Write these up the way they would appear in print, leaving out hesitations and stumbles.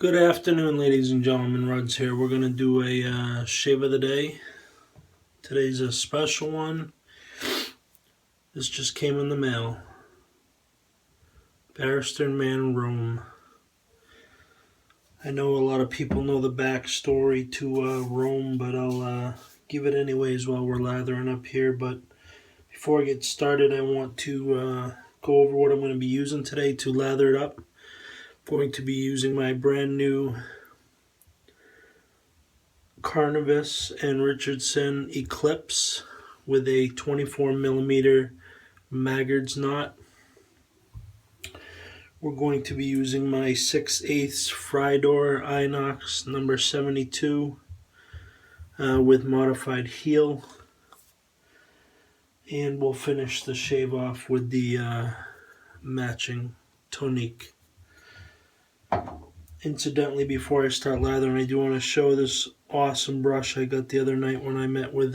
Good afternoon, ladies and gentlemen. Ruds here. We're going to do a shave of the day. Today's a special one. This just came in the mail. Barrister and Mann Roam. I know a lot of people know the backstory to Roam, but I'll give it anyways while we're lathering up here. But before I get started, I want to go over what I'm going to be using today to lather it up. I'm going to be using my brand new Carnivas Richardson Eclipse with a 24mm Maggard's knot. We're going to be using my 6/8 Friodur Inox number 72 with modified heel, and we'll finish the shave off with the matching tonique. Incidentally, before I start lathering, I do want to show this awesome brush I got the other night when I met with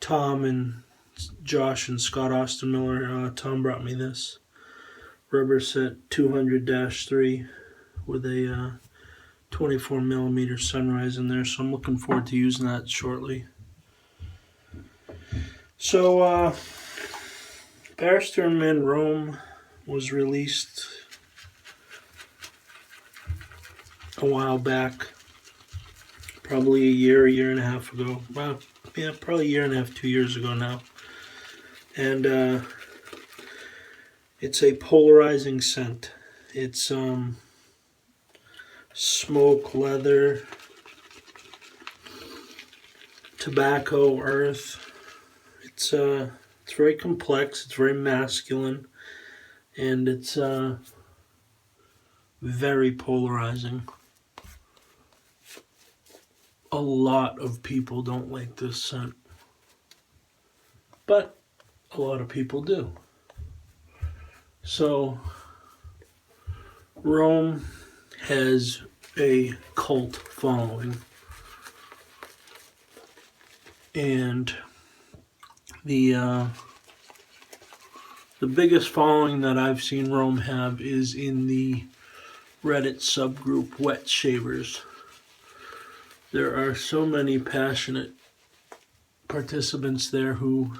Tom and Josh and Scott Austin Miller. Tom brought me this rubber set 200-3 with a 24mm sunrise in there, so I'm looking forward to using that shortly. So, Barrister and Mann Roam was released a while back, probably a year and a half ago. Well, yeah, probably a year and a half, 2 years ago now. And it's a polarizing scent. It's smoke, leather, tobacco, earth. It's very complex. It's very masculine, and it's very polarizing. A lot of people don't like this scent, but a lot of people do. So, Roam has a cult following, and the biggest following that I've seen Roam have is in the Reddit subgroup Wet Shavers. There are so many passionate participants there who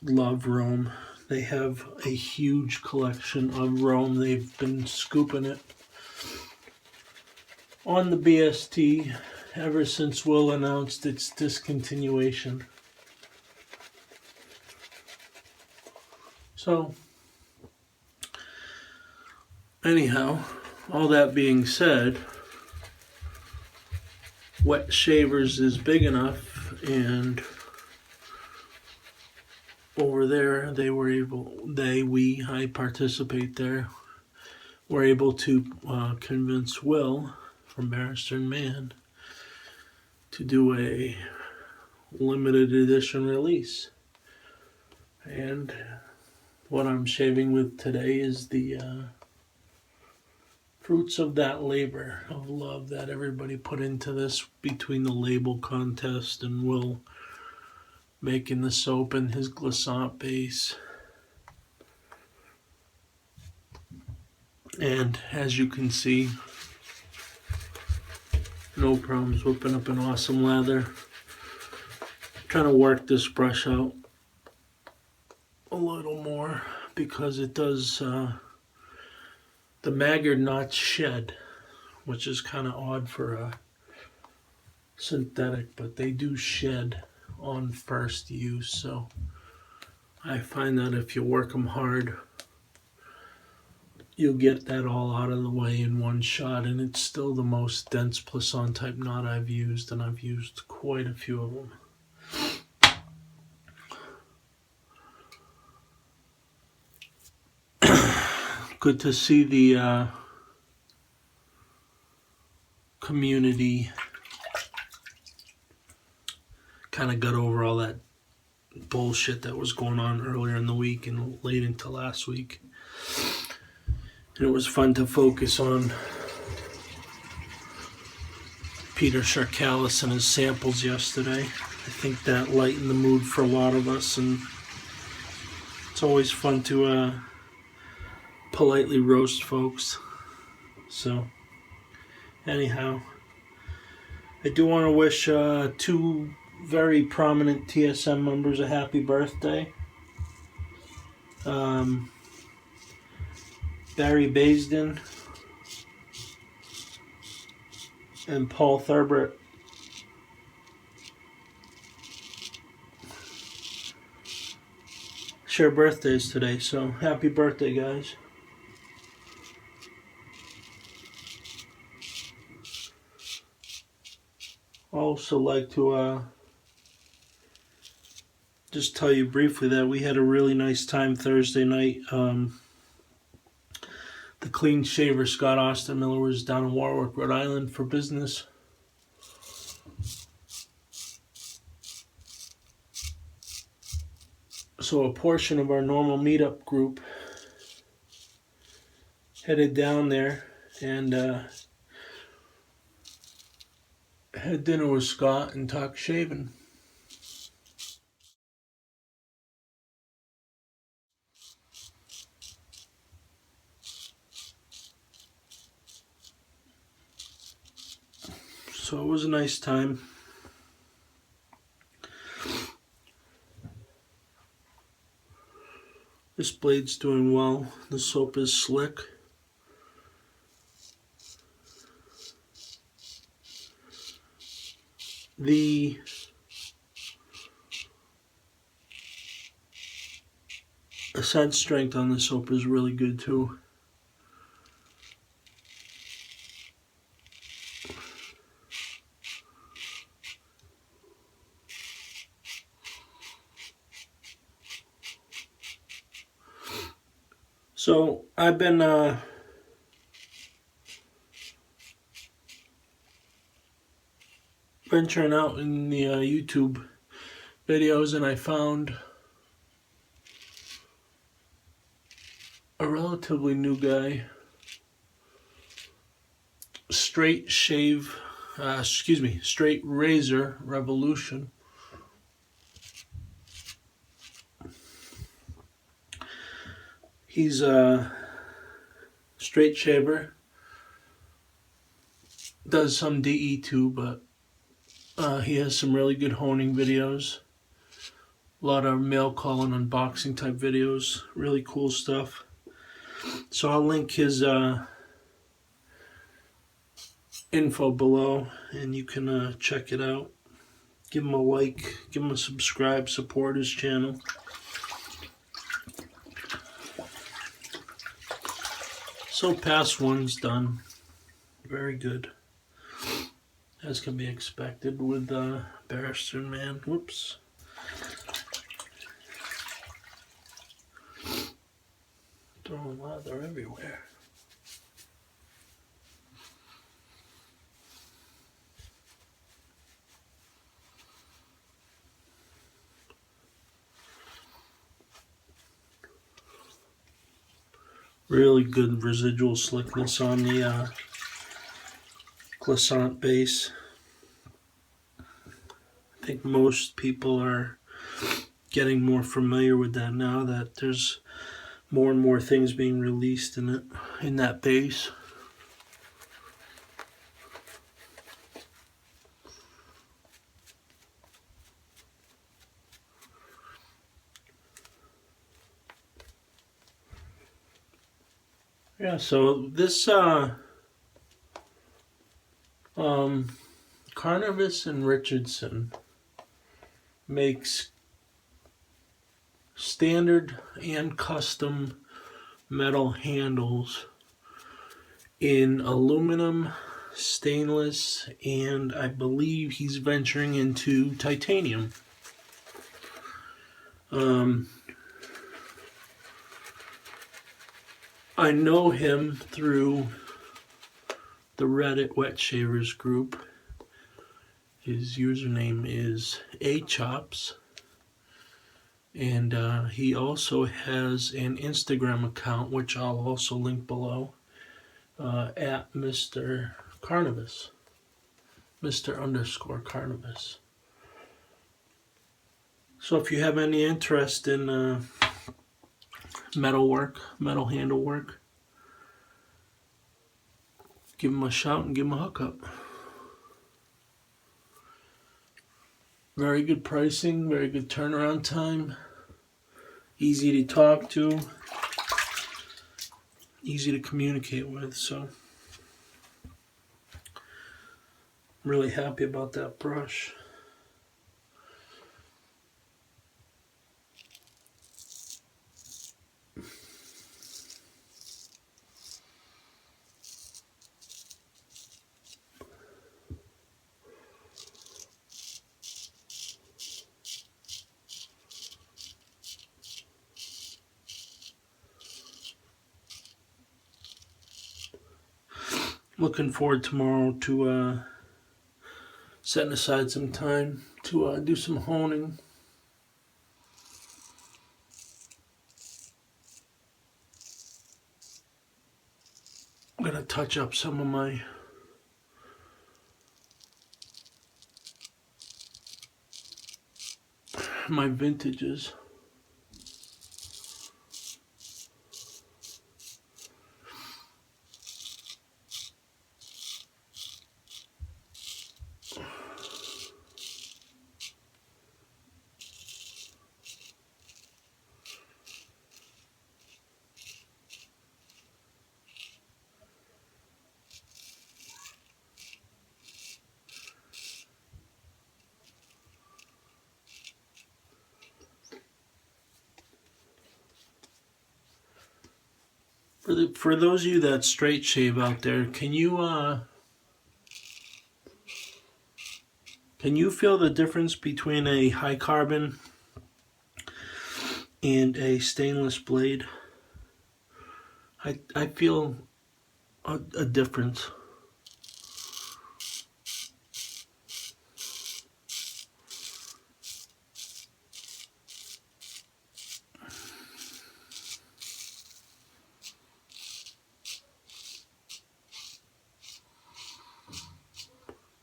love Roam. They have a huge collection of Roam. They've been scooping it on the BST ever since Will announced its discontinuation. So, anyhow, all that being said, Wet Shavers is big enough, and over there I participate there, were able to convince Will from Barrister and Mann to do a limited edition release. And what I'm shaving with today is the fruits of that labor of love that everybody put into this between the label contest and Will making the soap and his glissant base. And as you can see, no problems whipping up an awesome lather. Trying to work this brush out a little more because it does the Maggard knots shed, which is kind of odd for a synthetic, but they do shed on first use. So I find that if you work them hard, you'll get that all out of the way in one shot, and it's still the most dense plissant type knot I've used, and I've used quite a few of them. Good to see the community kind of got over all that bullshit that was going on earlier in the week and late into last week. And it was fun to focus on Peter Sharkalis and his samples yesterday. I think that lightened the mood for a lot of us, and it's always fun to politely roast folks. So, anyhow, I do want to wish two very prominent TSM members a happy birthday. Barry Baisden and Paul Thurbert. Share birthdays today, so happy birthday, guys. I also like to just tell you briefly that we had a really nice time Thursday night. The clean shaver Scott Austin Miller was down in Warwick, Rhode Island for business. So a portion of our normal meetup group headed down there and had dinner with Scott and talked shaving. So it was a nice time. This blade's doing well. The soap is slick. The scent strength on the soap is really good too. So I've been venturing out in the YouTube videos, and I found a relatively new guy, Straight Razor Revolution. He's a straight shaver, does some DE too, but he has some really good honing videos. A lot of mail call and unboxing type videos. Really cool stuff. So I'll link his info below and you can check it out. Give him a like, give him a subscribe, support his channel. So past one's done. Very good. As can be expected with Barrister and Mann. Whoops. Throwing lather everywhere. Really good residual slickness on the glissant base. I think most people are getting more familiar with that now that there's more and more things being released in it, in that base. Yeah, so this Carnivas and Richardson makes standard and custom metal handles in aluminum, stainless, and I believe he's venturing into titanium. I know him through the Reddit Wet Shavers group. His username is achops, and he also has an Instagram account, which I'll also link below, at Mr. Carnivas, Mr._Carnivas. So if you have any interest in metal work, metal handle work, give them a shout and give them a hookup. Very good pricing, very good turnaround time, easy to talk to, easy to communicate with, so I'm really happy about that brush. Looking forward tomorrow to setting aside some time to do some honing. I'm going to touch up some of my vintages. For those of you that straight shave out there, can you feel the difference between a high carbon and a stainless blade? I feel a difference.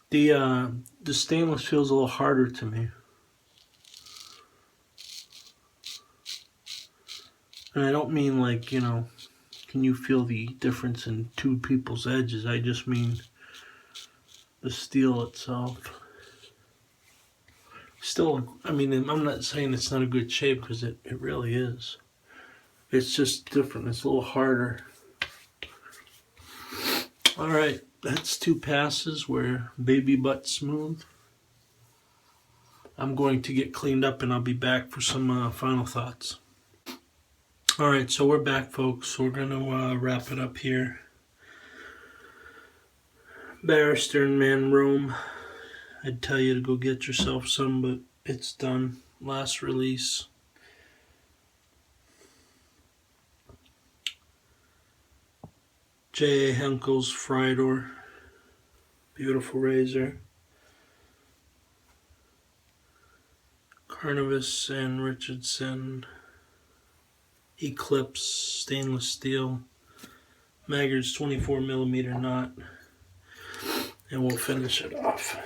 The stainless feels a little harder to me. And I don't mean like, you know, can you feel the difference in two people's edges? I just mean the steel itself. Still, I mean, I'm not saying it's not a good shape, because it really is. It's just different. It's a little harder. Alright, that's 2 passes where baby butt smooth. I'm going to get cleaned up and I'll be back for some final thoughts. Alright, so we're back, folks. We're going to wrap it up here. Barrister and Mann Roam. I'd tell you to go get yourself some, but it's done. Last release. JA Henckels Friodur. Beautiful razor. Carnivas and Richardson Eclipse stainless steel. Maggard's 24mm knot. And we'll finish it off.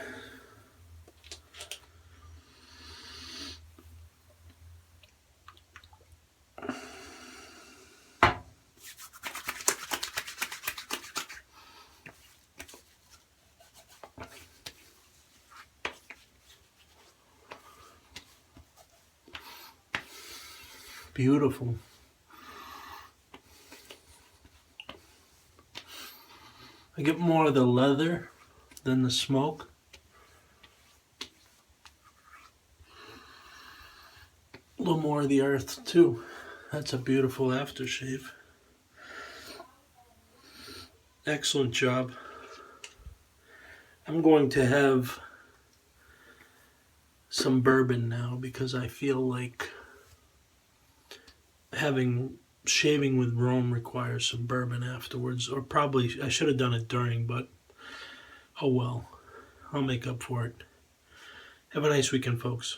Beautiful. I get more of the leather than the smoke. A little more of the earth too. That's a beautiful aftershave. Excellent job. I'm going to have some bourbon now, because I feel like shaving with Roam requires some bourbon afterwards, or probably I should have done it during, but oh well, I'll make up for it. Have a nice weekend, folks.